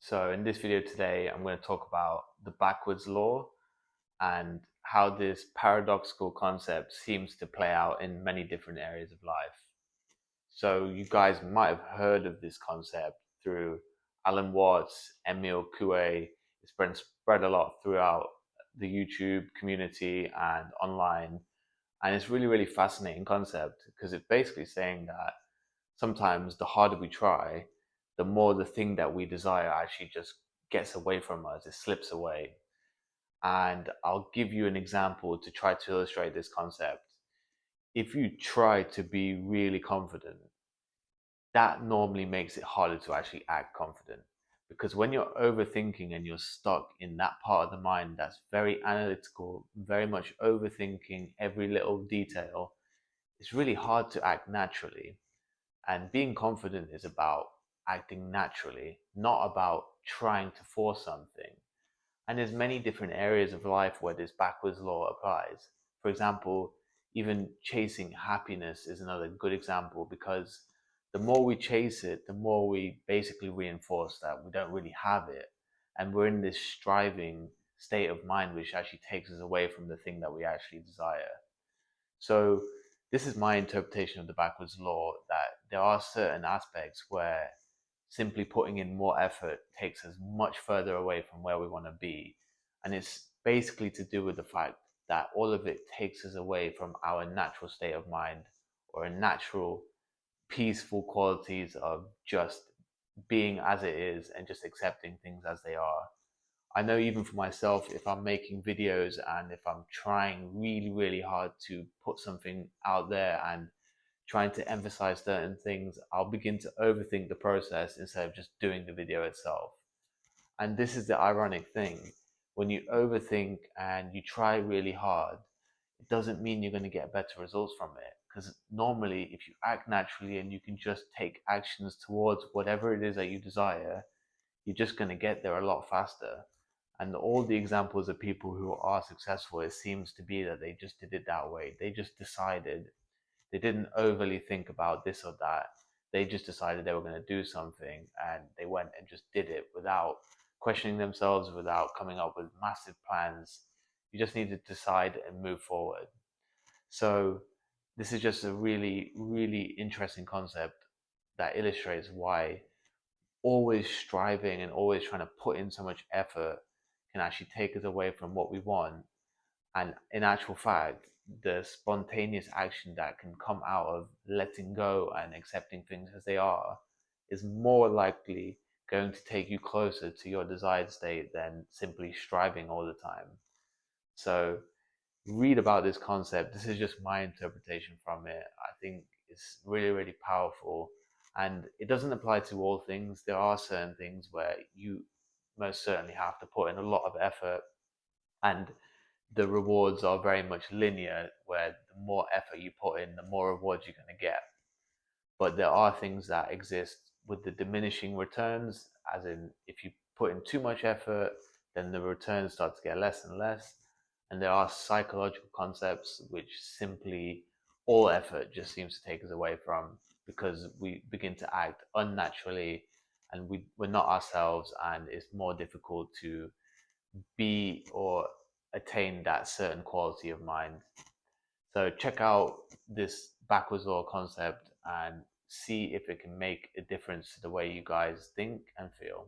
So in this video today, I'm going to talk about the backwards law and how this paradoxical concept seems to play out in many different areas of life. So you guys might have heard of this concept through Alan Watts, Emile Coué. It's been spread a lot throughout the YouTube community and online. And it's really fascinating concept because it's basically saying that sometimes the harder we try, the more the thing that we desire actually just gets away from us, it slips away. And I'll give you an example to try to illustrate this concept. If you try to be really confident, that normally makes it harder to actually act confident. Because when you're overthinking and you're stuck in that part of the mind that's very analytical, very much overthinking every little detail, it's really hard to act naturally. And being confident is about acting naturally, not about trying to force something. And there's many different areas of life where this backwards law applies. For example, even chasing happiness is another good example because the more we chase it, the more we basically reinforce that we don't really have it. And we're in this striving state of mind, which actually takes us away from the thing that we actually desire. So this is my interpretation of the backwards law, that there are certain aspects where simply putting in more effort takes us much further away from where we want to be. And it's basically to do with the fact that all of it takes us away from our natural state of mind or a natural peaceful qualities of just being as it is and just accepting things as they are. I know even for myself, if I'm making videos and if I'm trying really hard to put something out there and trying to emphasize certain things, I'll begin to overthink the process instead of just doing the video itself. And this is the ironic thing. When you overthink and you try really hard, it doesn't mean you're going to get better results from it. Because normally, if you act naturally and you can just take actions towards whatever it is that you desire, you're just going to get there a lot faster. And all the examples of people who are successful, it seems to be that they just did it that way. They just decided, they didn't overly think about this or that. They just decided they were going to do something and they went and just did it without questioning themselves, without coming up with massive plans. You just need to decide and move forward. So this is just a really interesting concept that illustrates why always striving and always trying to put in so much effort can actually take us away from what we want. And in actual fact, the spontaneous action that can come out of letting go and accepting things as they are is more likely going to take you closer to your desired state than simply striving all the time. So read about this concept. This is just my interpretation from it. I think it's really powerful. And it doesn't apply to all things. There are certain things where you most certainly have to put in a lot of effort, and the rewards are very much linear, where the more effort you put in, the more rewards you're going to get. But there are things that exist with the diminishing returns, as in if you put in too much effort, then the returns start to get less and less. And there are psychological concepts which simply all effort just seems to take us away from, because we begin to act unnaturally and we're not ourselves, and it's more difficult to be or attain that certain quality of mind. So check out this backwards law concept and see if it can make a difference to the way you guys think and feel.